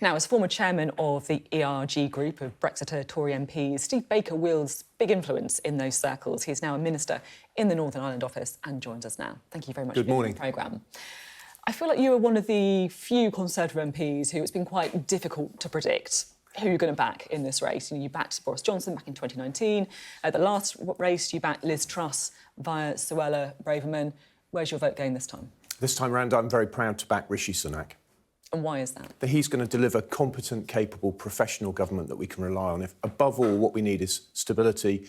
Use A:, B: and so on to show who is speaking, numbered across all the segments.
A: Now, as former chairman of the ERG group of Brexiter Tory MPs, Steve Baker wields big influence in those circles. He's now a minister in the Northern Ireland office and joins us now. Thank you very much for being on the programme. I feel like you are one of the few Conservative MPs who it's been quite difficult to predict who you're going to back in this race. You backed Boris Johnson back in 2019. At the last race, you backed Liz Truss via Suella Braverman. Where's your vote going this time?
B: This time round, I'm very proud to back Rishi Sunak.
A: And why is that?
B: That he's going to deliver competent, capable, professional government that we can rely on. If, above all, what we need is stability,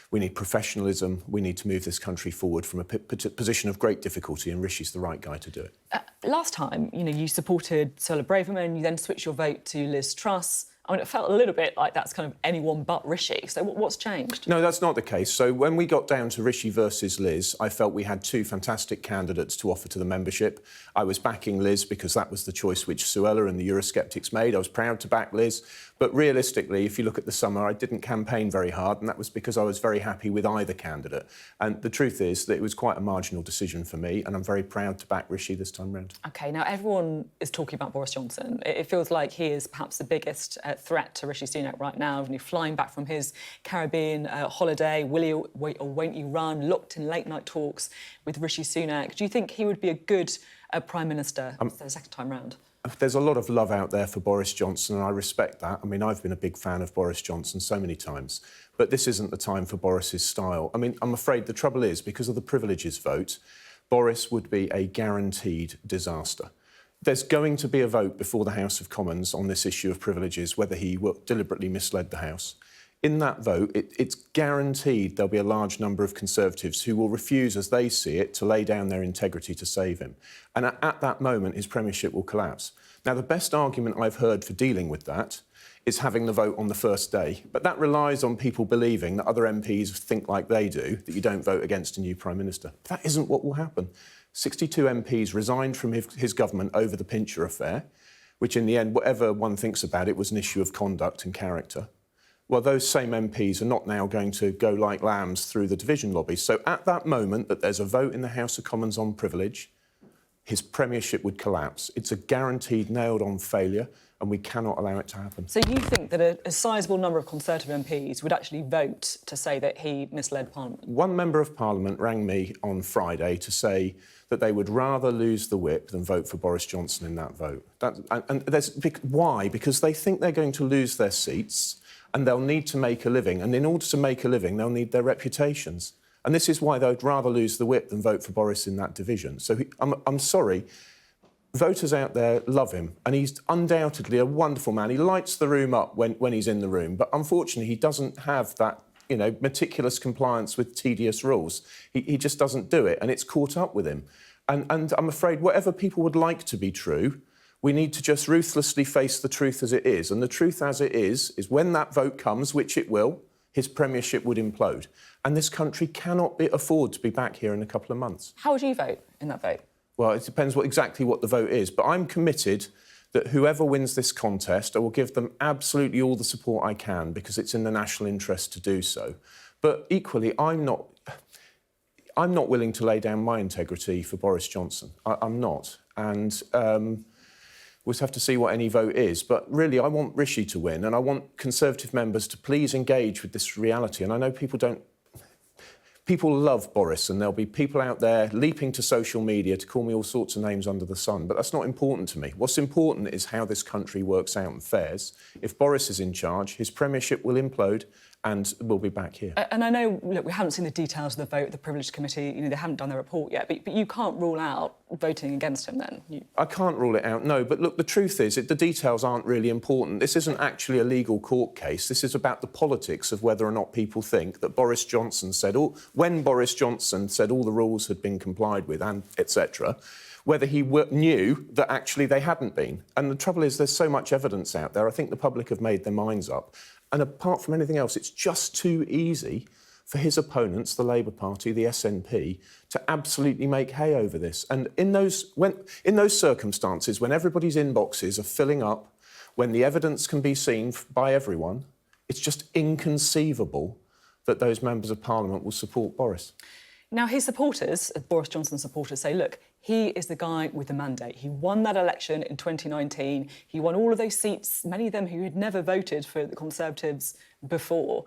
B: we need professionalism, we need to move this country forward from a position of great difficulty, and Rishi's the right guy to do it.
A: Last time, you supported Suella Braverman, you then switched your vote to Liz Truss. I mean, it felt a little bit like that's kind of anyone but Rishi. So what's changed?
B: No, that's not the case. So when we got down to Rishi versus Liz, I felt we had two fantastic candidates to offer to the membership. I was backing Liz because that was the choice which Suella and the Eurosceptics made. I was proud to back Liz. But realistically, if you look at the summer, I didn't campaign very hard, and that was because I was very happy with either candidate. And the truth is that it was quite a marginal decision for me, and I'm very proud to back Rishi this time round. OK, now everyone is talking about Boris Johnson. It feels like he is perhaps the biggest threat to Rishi Sunak right now. When he's flying back from his Caribbean holiday, will you or won't you run? Locked in late-night talks with Rishi Sunak. Do you think he would be a good Prime Minister the second time round? There's a lot of love out there for Boris Johnson, and I respect that. I mean, I've been a big fan of Boris Johnson so many times, but this isn't the time for Boris's style. I mean, I'm afraid the trouble is, because of the privileges vote, Boris would be a guaranteed disaster. There's going to be a vote before the House of Commons on this issue of privileges, whether he deliberately misled the House. In that vote, it's guaranteed there'll be a large number of Conservatives who will refuse, as they see it, to lay down their integrity to save him. And at that moment, his premiership will collapse. Now, the best argument I've heard for dealing with that is having the vote on the first day. But that relies on people believing that other MPs think like they do, that you don't vote against a new Prime Minister. That isn't what will happen. 62 MPs resigned from his government over the Pincher affair, which in the end, whatever one thinks about it, was an issue of conduct and character. Well, those same MPs are not now going to go like lambs through the division lobbies. So at that moment that there's a vote in the House of Commons on privilege, his premiership would collapse. It's a guaranteed nailed-on failure, and we cannot allow it to happen.
A: So you think that a sizable number of Conservative MPs would actually vote to say that he misled Parliament?
B: One member of Parliament rang me on Friday to say that they would rather lose the whip than vote for Boris Johnson in that vote. Why? Because they think they're going to lose their seats, and they'll need to make a living. And in order to make a living, they'll need their reputations. And this is why they'd rather lose the whip than vote for Boris in that division. So I'm sorry, voters out there love him, and he's undoubtedly a wonderful man. He lights the room up when he's in the room, but unfortunately he doesn't have that, meticulous compliance with tedious rules. He just doesn't do it, and it's caught up with him. And I'm afraid whatever people would like to be true, we need to just ruthlessly face the truth as it is. And the truth as it is when that vote comes, which it will, his premiership would implode. And this country cannot afford to be back here in a couple of months.
A: How would you vote in that vote?
B: Well, it depends exactly what the vote is. But I'm committed that whoever wins this contest, I will give them absolutely all the support I can, because it's in the national interest to do so. But equally, I'm not willing to lay down my integrity for Boris Johnson. I'm not. And we'll have to see what any vote is. But really, I want Rishi to win, and I want Conservative members to please engage with this reality. And I know people love Boris, and there'll be people out there leaping to social media to call me all sorts of names under the sun, but that's not important to me. What's important is how this country works out and fares. If Boris is in charge, his premiership will implode, and we'll be back here.
A: And I know, look, we haven't seen the details of the vote, the Privileged Committee, they haven't done their report yet, but you can't rule out voting against him then?
B: I can't rule it out, no, but look, the truth is the details aren't really important. This isn't actually a legal court case. This is about the politics of whether or not people think that Boris Johnson said, when Boris Johnson said all the rules had been complied with, and etc., whether he knew that actually they hadn't been. And the trouble is there's so much evidence out there. I think the public have made their minds up. And apart from anything else, it's just too easy for his opponents, the Labour Party, the SNP, to absolutely make hay over this. And in those circumstances, when everybody's inboxes are filling up, when the evidence can be seen by everyone, it's just inconceivable that those members of Parliament will support Boris.
A: Now, his supporters, Boris Johnson's supporters, say, look, he is the guy with the mandate. He won that election in 2019. He won all of those seats, many of them who had never voted for the Conservatives before.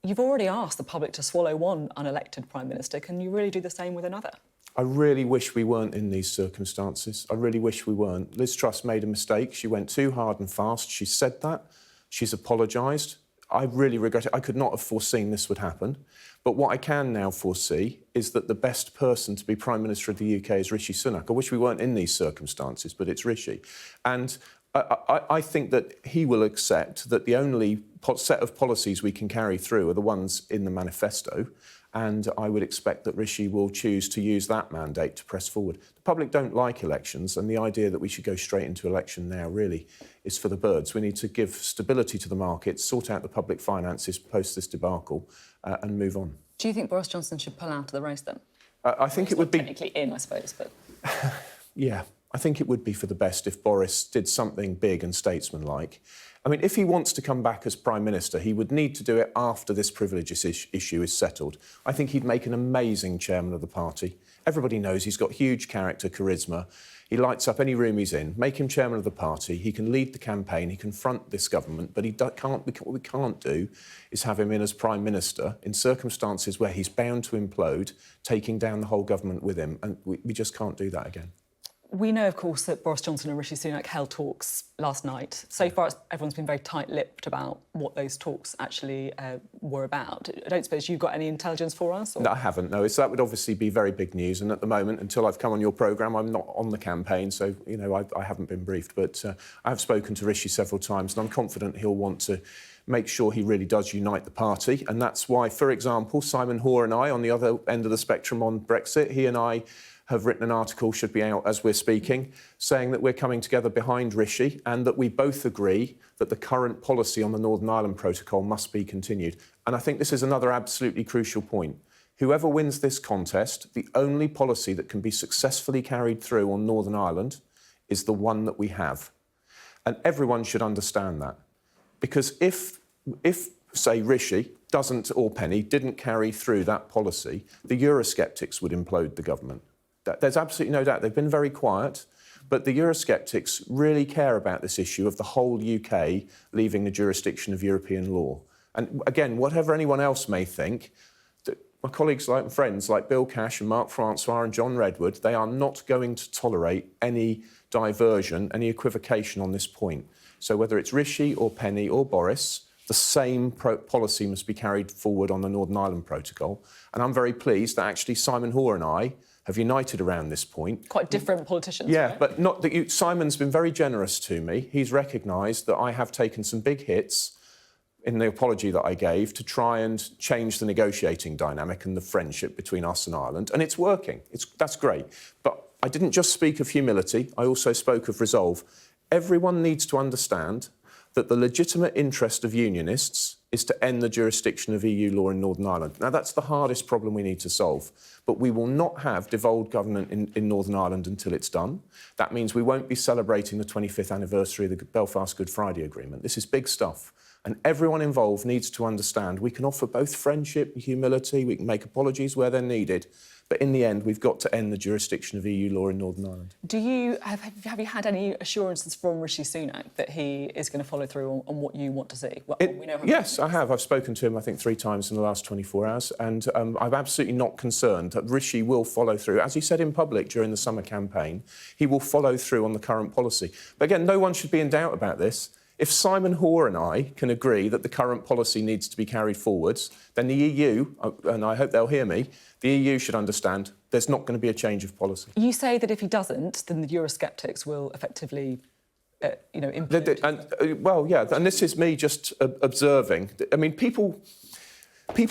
A: You've already asked the public to swallow one unelected Prime Minister. Can you really do the same with another?
B: I really wish we weren't in these circumstances. I really wish we weren't. Liz Truss made a mistake. She went too hard and fast. She said that. She's apologised. I really regret it. I could not have foreseen this would happen. But what I can now foresee is that the best person to be Prime Minister of the UK is Rishi Sunak. I wish we weren't in these circumstances, but it's Rishi. And I think that he will accept that the only set of policies we can carry through are the ones in the manifesto. And I would expect that Rishi will choose to use that mandate to press forward. The public don't like elections, and the idea that we should go straight into election now really is for the birds. We need to give stability to the markets, sort out the public finances post this debacle, and move on.
A: Do you think Boris Johnson should pull out of the race then?
B: I think it would be
A: technically in, I suppose, but
B: yeah, I think it would be for the best if Boris did something big and statesmanlike. I mean, if he wants to come back as Prime Minister, he would need to do it after this privileges issue is settled. I think he'd make an amazing chairman of the party. Everybody knows he's got huge character, charisma. He lights up any room he's in. Make him chairman of the party. He can lead the campaign. He can front this government. But what we can't do is have him in as Prime Minister in circumstances where he's bound to implode, taking down the whole government with him. And we just can't do that again.
A: We know, of course, that Boris Johnson and Rishi Sunak held talks last night. So far, everyone's been very tight-lipped about what those talks actually were about. I don't suppose you've got any intelligence for us? Or?
B: No, I haven't, no. So that would obviously be very big news. And at the moment, until I've come on your programme, I'm not on the campaign. So, you know, I haven't been briefed. But I have spoken to Rishi several times, and I'm confident he'll want to make sure he really does unite the party. And that's why, for example, Simon Hoare and I, on the other end of the spectrum on Brexit, he and I have written an article, should be out as we're speaking, saying that we're coming together behind Rishi and that we both agree that the current policy on the Northern Ireland Protocol must be continued. And I think this is another absolutely crucial point. Whoever wins this contest, the only policy that can be successfully carried through on Northern Ireland is the one that we have. And everyone should understand that. Because if say, Rishi doesn't, or Penny, didn't carry through that policy, the Eurosceptics would implode the government. There's absolutely no doubt. They've been very quiet, but the Eurosceptics really care about this issue of the whole UK leaving the jurisdiction of European law. And again, whatever anyone else may think, my colleagues and friends like Bill Cash and Mark Francois and John Redwood, they are not going to tolerate any diversion, any equivocation on this point. So whether it's Rishi or Penny or Boris, the same policy must be carried forward on the Northern Ireland Protocol. And I'm very pleased that actually Simon Hoare and I have united around this point.
A: Quite different politicians,
B: yeah,
A: right?
B: But not that Simon's been very generous to me. He's recognised that I have taken some big hits in the apology that I gave to try and change the negotiating dynamic and the friendship between us and Ireland. And it's working. That's great. But I didn't just speak of humility. I also spoke of resolve. Everyone needs to understand that the legitimate interest of unionists is to end the jurisdiction of EU law in Northern Ireland. Now, that's the hardest problem we need to solve. But we will not have devolved government in Northern Ireland until it's done. That means we won't be celebrating the 25th anniversary of the Belfast Good Friday Agreement. This is big stuff. And everyone involved needs to understand we can offer both friendship and humility, we can make apologies where they're needed, but in the end, we've got to end the jurisdiction of EU law in Northern Ireland.
A: Have you had any assurances from Rishi Sunak that he is going to follow through on what you want to see?
B: Yes, I have. I've spoken to him, I think, 3 times in the last 24 hours, and I'm absolutely not concerned that Rishi will follow through. As he said in public during the summer campaign, he will follow through on the current policy. But again, no one should be in doubt about this. If Simon Hoare and I can agree that the current policy needs to be carried forwards, then the EU, and I hope they'll hear me, the EU should understand there's not going to be a change of policy.
A: You say that if he doesn't, then the Eurosceptics will effectively, implode.
B: Well, yeah, and this is me just observing. I mean, people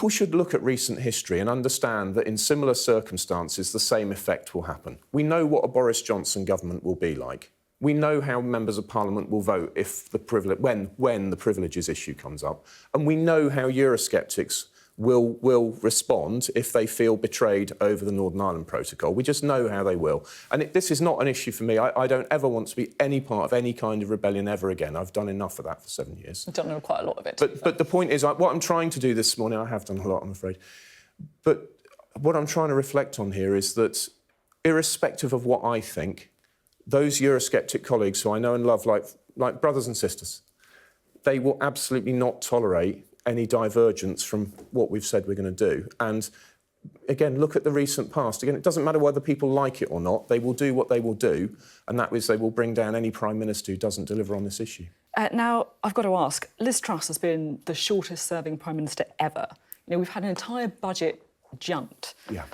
B: should look at recent history and understand that in similar circumstances, the same effect will happen. We know what a Boris Johnson government will be like. We know how members of Parliament will vote if when the privileges issue comes up. And we know how Eurosceptics will respond if they feel betrayed over the Northern Ireland Protocol. We just know how they will. And this is not an issue for me. I don't ever want to be any part of any kind of rebellion ever again. I've done enough of that for 7 years.
A: You've done quite a lot of it.
B: But the point is, what I'm trying to do this morning, I have done a lot, I'm afraid. But what I'm trying to reflect on here is that, irrespective of what I think, those Eurosceptic colleagues who I know and love like brothers and sisters, they will absolutely not tolerate any divergence from what we've said we're going to do. And again, look at the recent past. Again, it doesn't matter whether people like it or not. They will do what they will do, and that is they will bring down any Prime Minister who doesn't deliver on this issue.
A: Now, I've got to ask, Liz Truss has been the shortest-serving Prime Minister ever. You know, we've had an entire budget jumped.
B: Yeah.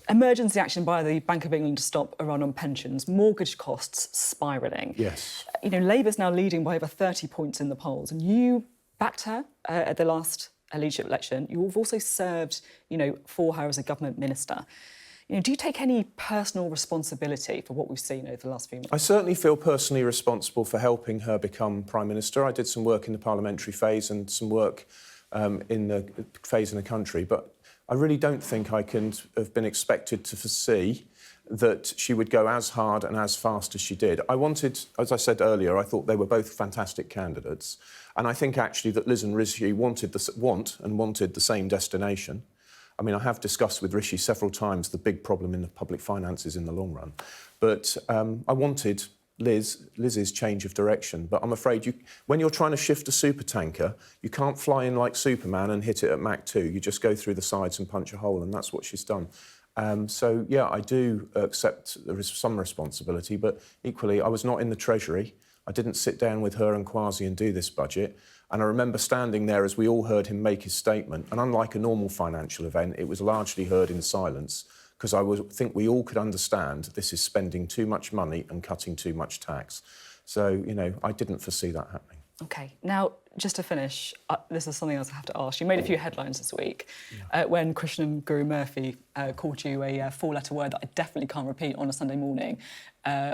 A: Emergency action by the Bank of England to stop a run on pensions, mortgage costs spiralling.
B: Yes.
A: You know, Labour's now leading by over 30 points in the polls, and you backed her at the last leadership election. You've also served, you know, for her as a government minister. You know, do you take any personal responsibility for what we've seen over the last few months?
B: I certainly feel personally responsible for helping her become Prime Minister. I did some work in the parliamentary phase and some work in the phase in the country, but I really don't think I can have been expected to foresee that she would go as hard and as fast as she did. I wanted, as I said earlier, I thought they were both fantastic candidates. And I think actually that Liz and Rishi wanted the same destination. I mean, I have discussed with Rishi several times the big problem in the public finances in the long run. But I wanted Liz's change of direction. But I'm afraid when you're trying to shift a supertanker, you can't fly in like Superman and hit it at Mach 2. You just go through the sides and punch a hole, and that's what she's done. So, yeah, I do accept there is some responsibility, but equally, I was not in the Treasury. I didn't sit down with her and Kwasi and do this budget. And I remember standing there as we all heard him make his statement. And unlike a normal financial event, it was largely heard in silence, because I think we all could understand this is spending too much money and cutting too much tax. So, you know, I didn't foresee that happening.
A: OK. Now, just to finish, this is something else I have to ask. You made a few headlines this week when Krishnam Guru Murphy called you a four-letter word that I definitely can't repeat on a Sunday morning,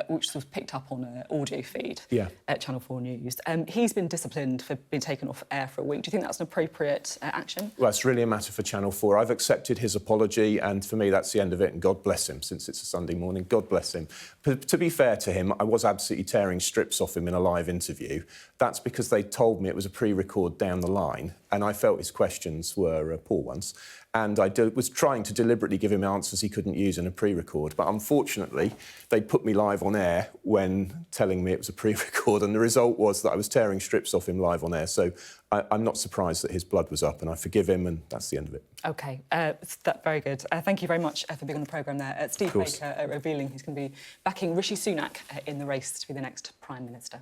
A: which was picked up on an audio feed at Channel 4 News. He's been disciplined for being taken off air for a week. Do you think that's an appropriate action? Well,
B: it's really a matter for Channel 4. I've accepted his apology, and for me, that's the end of it, and God bless him, since it's a Sunday morning. God bless him. But to be fair to him, I was absolutely tearing strips off him in a live interview. That's because they told me it was a pre-record down the line, and I felt his questions were poor ones. And I was trying to deliberately give him answers he couldn't use in a pre-record. But unfortunately, they put me live on air when telling me it was a pre-record, and the result was that I was tearing strips off him live on air. So I'm not surprised that his blood was up, and I forgive him, and that's the end of it. OK, that's very good. Thank you very much for being on the programme there. Steve Baker revealing he's going to be backing Rishi Sunak in the race to be the next Prime Minister.